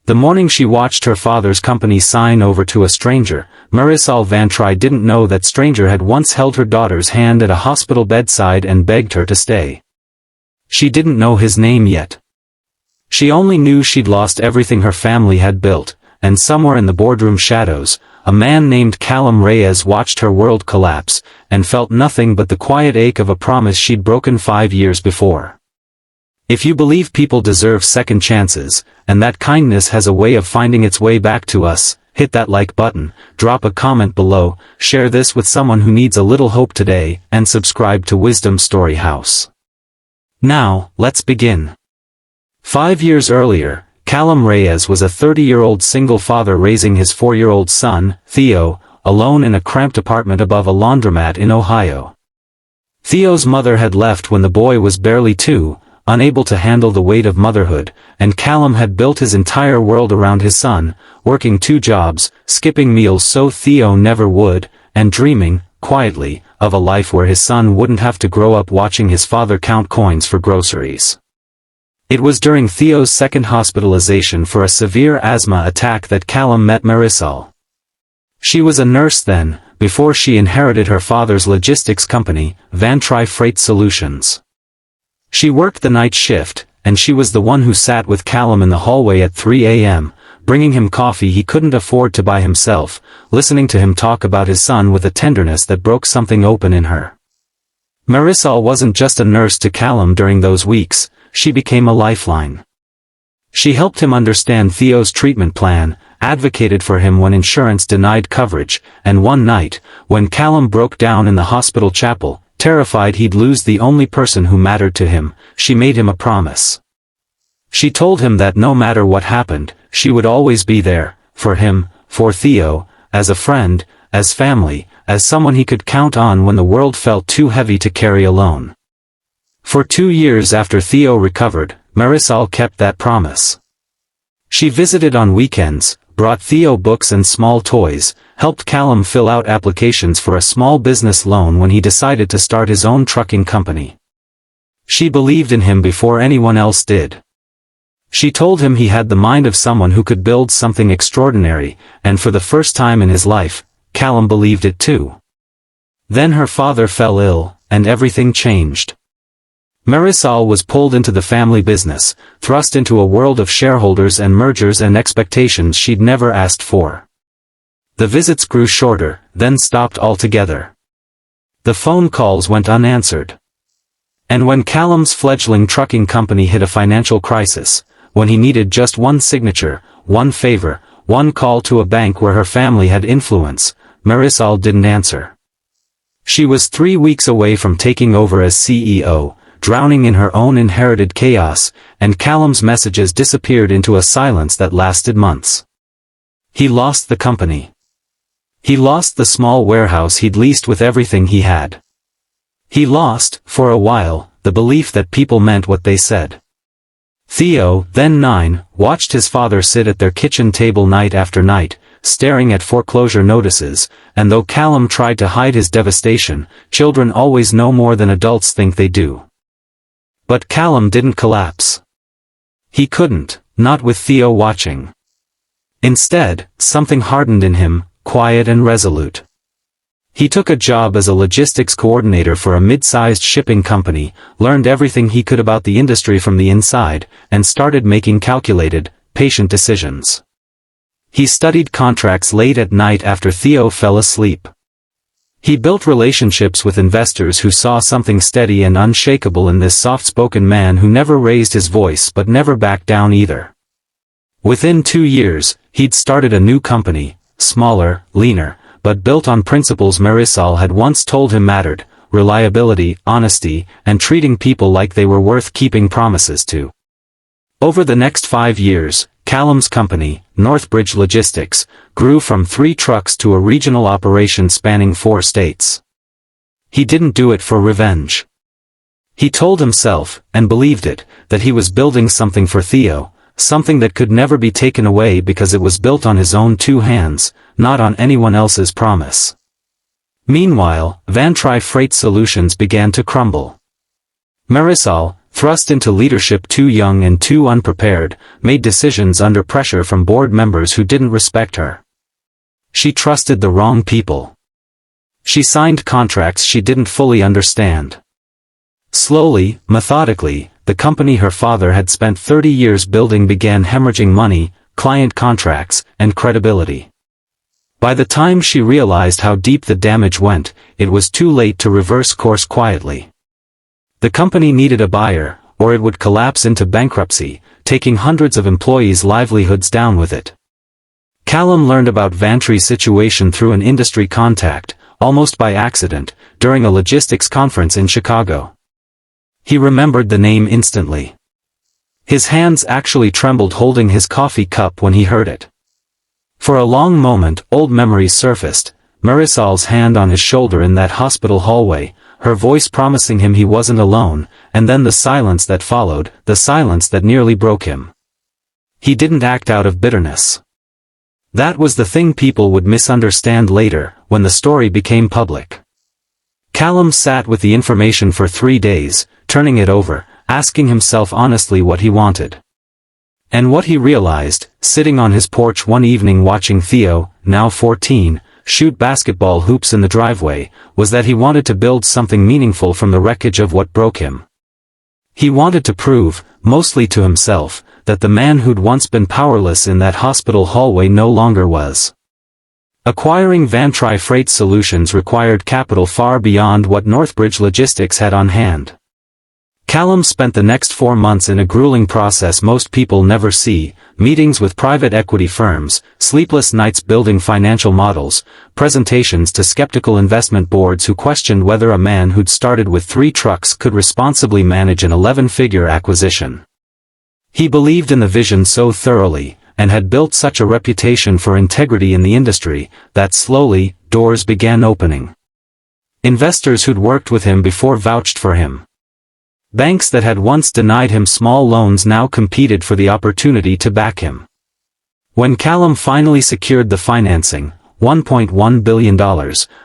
The morning she watched her father's company sign over to a stranger, Marisol Vantry didn't know that stranger had once held her daughter's hand at a hospital bedside and begged her to stay. She didn't know his name yet. She only knew she'd lost everything her family had built, and somewhere in the boardroom shadows, a man named Callum Reyes watched her world collapse, and felt nothing but the quiet ache of a promise she'd broken 5 years before. If you believe people deserve second chances, and that kindness has a way of finding its way back to us, hit that like button, drop a comment below, share this with someone who needs a little hope today, and subscribe to Wisdom Story House. Now, let's begin. 5 years earlier, Callum Reyes was a 30-year-old single father raising his 4-year-old son, Theo, alone in a cramped apartment above a laundromat in Ohio. Theo's mother had left when the boy was barely 2, unable to handle the weight of motherhood, and Callum had built his entire world around his son, working 2 jobs, skipping meals so Theo never would, and dreaming, quietly, of a life where his son wouldn't have to grow up watching his father count coins for groceries. It was during Theo's second hospitalization for a severe asthma attack that Callum met Marisol. She was a nurse then, before she inherited her father's logistics company, Vantry Freight Solutions. She worked the night shift, and she was the one who sat with Callum in the hallway at 3 a.m., bringing him coffee he couldn't afford to buy himself, listening to him talk about his son with a tenderness that broke something open in her. Marisol wasn't just a nurse to Callum during those weeks, she became a lifeline. She helped him understand Theo's treatment plan, advocated for him when insurance denied coverage, and one night, when Callum broke down in the hospital chapel, terrified he'd lose the only person who mattered to him, she made him a promise. She told him that no matter what happened, she would always be there, for him, for Theo, as a friend, as family, as someone he could count on when the world felt too heavy to carry alone. For 2 years after Theo recovered, Marisol kept that promise. She visited on weekends, brought Theo books and small toys, helped Callum fill out applications for a small business loan when he decided to start his own trucking company. She believed in him before anyone else did. She told him he had the mind of someone who could build something extraordinary, and for the first time in his life, Callum believed it too. Then her father fell ill, and everything changed. Marisol was pulled into the family business, thrust into a world of shareholders and mergers and expectations she'd never asked for. The visits grew shorter, then stopped altogether. The phone calls went unanswered. And when Callum's fledgling trucking company hit a financial crisis, when he needed just one signature, one favor, one call to a bank where her family had influence, Marisol didn't answer. She was 3 weeks away from taking over as CEO, drowning in her own inherited chaos, and Callum's messages disappeared into a silence that lasted months. He lost the company. He lost the small warehouse he'd leased with everything he had. He lost, for a while, the belief that people meant what they said. Theo, then 9, watched his father sit at their kitchen table night after night, staring at foreclosure notices, and though Callum tried to hide his devastation, children always know more than adults think they do. But Callum didn't collapse. He couldn't, not with Theo watching. Instead, something hardened in him, quiet and resolute. He took a job as a logistics coordinator for a mid-sized shipping company, learned everything he could about the industry from the inside, and started making calculated, patient decisions. He studied contracts late at night after Theo fell asleep. He built relationships with investors who saw something steady and unshakable in this soft-spoken man who never raised his voice but never backed down either. Within 2 years, he'd started a new company, smaller, leaner, but built on principles Marisol had once told him mattered: reliability, honesty, and treating people like they were worth keeping promises to. Over the next 5 years, Callum's company, Northbridge Logistics, grew from 3 trucks to a regional operation spanning 4 states. He didn't do it for revenge. He told himself, and believed it, that he was building something for Theo, something that could never be taken away because it was built on his own 2 hands, not on anyone else's promise. Meanwhile, Vantry Freight Solutions began to crumble. Marisol, thrust into leadership too young and too unprepared, made decisions under pressure from board members who didn't respect her. She trusted the wrong people. She signed contracts she didn't fully understand. Slowly, methodically, the company her father had spent 30 years building began hemorrhaging money, client contracts, and credibility. By the time she realized how deep the damage went, it was too late to reverse course quietly. The company needed a buyer, or it would collapse into bankruptcy, taking hundreds of employees' livelihoods down with it. Callum learned about Vantry's situation through an industry contact, almost by accident, during a logistics conference in Chicago. He remembered the name instantly. His hands actually trembled holding his coffee cup when he heard it. For a long moment, old memories surfaced, Marisol's hand on his shoulder in that hospital hallway, her voice promising him he wasn't alone, and then the silence that followed, the silence that nearly broke him. He didn't act out of bitterness. That was the thing people would misunderstand later, when the story became public. Callum sat with the information for 3 days, turning it over, asking himself honestly what he wanted. And what he realized, sitting on his porch one evening watching Theo, now 14, shoot basketball hoops in the driveway, was that he wanted to build something meaningful from the wreckage of what broke him. He wanted to prove, mostly to himself, that the man who'd once been powerless in that hospital hallway no longer was. Acquiring Vantry Freight Solutions required capital far beyond what Northbridge Logistics had on hand. Callum spent the next 4 months in a grueling process most people never see, meetings with private equity firms, sleepless nights building financial models, presentations to skeptical investment boards who questioned whether a man who'd started with 3 trucks could responsibly manage an 11-figure acquisition. He believed in the vision so thoroughly, and had built such a reputation for integrity in the industry, that slowly, doors began opening. Investors who'd worked with him before vouched for him. Banks that had once denied him small loans now competed for the opportunity to back him. When Callum finally secured the financing, $1.1 billion,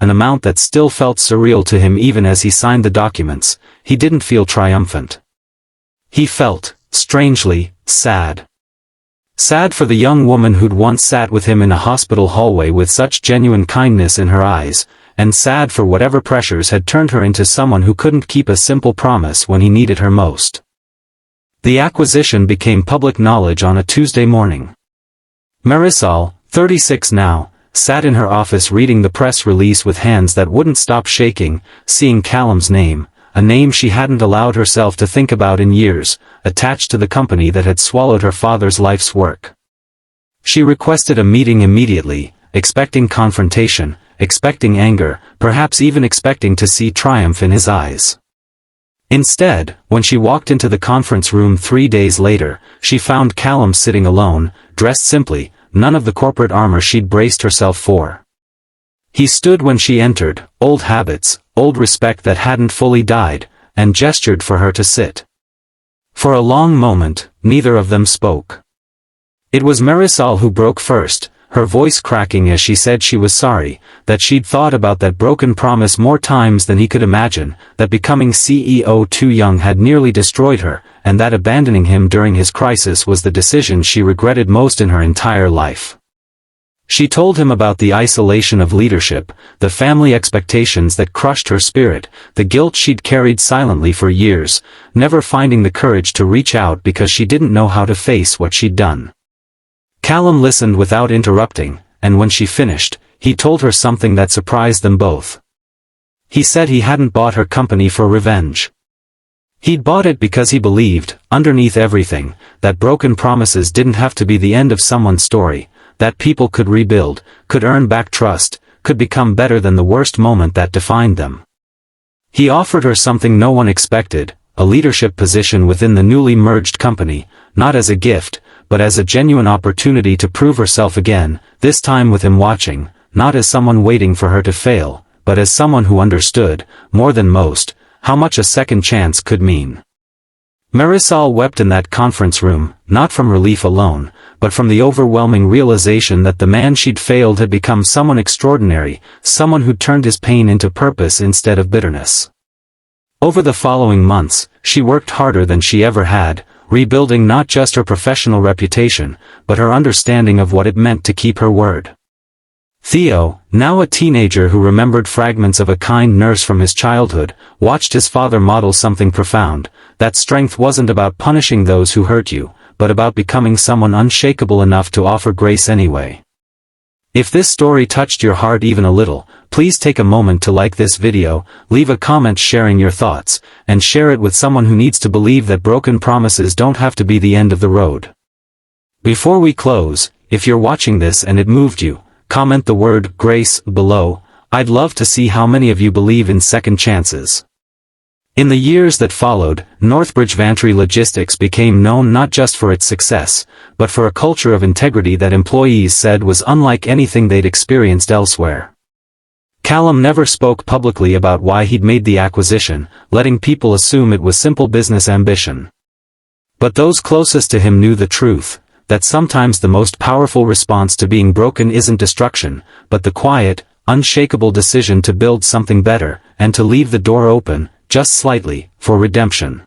an amount that still felt surreal to him even as he signed the documents, he didn't feel triumphant. He felt, strangely, sad. Sad for the young woman who'd once sat with him in a hospital hallway with such genuine kindness in her eyes, and sad for whatever pressures had turned her into someone who couldn't keep a simple promise when he needed her most. The acquisition became public knowledge on a Tuesday morning. Marisol, 36 now, sat in her office reading the press release with hands that wouldn't stop shaking, seeing Callum's name, a name she hadn't allowed herself to think about in years, attached to the company that had swallowed her father's life's work. She requested a meeting immediately, expecting confrontation, expecting anger, perhaps even expecting to see triumph in his eyes. Instead, when she walked into the conference room 3 days later, she found Callum sitting alone, dressed simply, none of the corporate armor she'd braced herself for. He stood when she entered, old habits, old respect that hadn't fully died, and gestured for her to sit. For a long moment, neither of them spoke. It was Marisol who broke first, her voice cracking as she said she was sorry, that she'd thought about that broken promise more times than he could imagine, that becoming CEO too young had nearly destroyed her, and that abandoning him during his crisis was the decision she regretted most in her entire life. She told him about the isolation of leadership, the family expectations that crushed her spirit, the guilt she'd carried silently for years, never finding the courage to reach out because she didn't know how to face what she'd done. Callum listened without interrupting, and when she finished, he told her something that surprised them both. He said he hadn't bought her company for revenge. He'd bought it because he believed, underneath everything, that broken promises didn't have to be the end of someone's story, that people could rebuild, could earn back trust, could become better than the worst moment that defined them. He offered her something no one expected, a leadership position within the newly merged company, not as a gift, but as a genuine opportunity to prove herself again, this time with him watching, not as someone waiting for her to fail, but as someone who understood, more than most, how much a second chance could mean. Marisol wept in that conference room, not from relief alone, but from the overwhelming realization that the man she'd failed had become someone extraordinary, someone who'd turned his pain into purpose instead of bitterness. Over the following months, she worked harder than she ever had, rebuilding not just her professional reputation, but her understanding of what it meant to keep her word. Theo, now a teenager who remembered fragments of a kind nurse from his childhood, watched his father model something profound: that strength wasn't about punishing those who hurt you, but about becoming someone unshakable enough to offer grace anyway. If this story touched your heart even a little, please take a moment to like this video, leave a comment sharing your thoughts, and share it with someone who needs to believe that broken promises don't have to be the end of the road. Before we close, if you're watching this and it moved you, comment the word grace below. I'd love to see how many of you believe in second chances. In the years that followed, Northbridge Vantry Logistics became known not just for its success, but for a culture of integrity that employees said was unlike anything they'd experienced elsewhere. Callum never spoke publicly about why he'd made the acquisition, letting people assume it was simple business ambition. But those closest to him knew the truth, that sometimes the most powerful response to being broken isn't destruction, but the quiet, unshakable decision to build something better, and to leave the door open, just slightly, for redemption.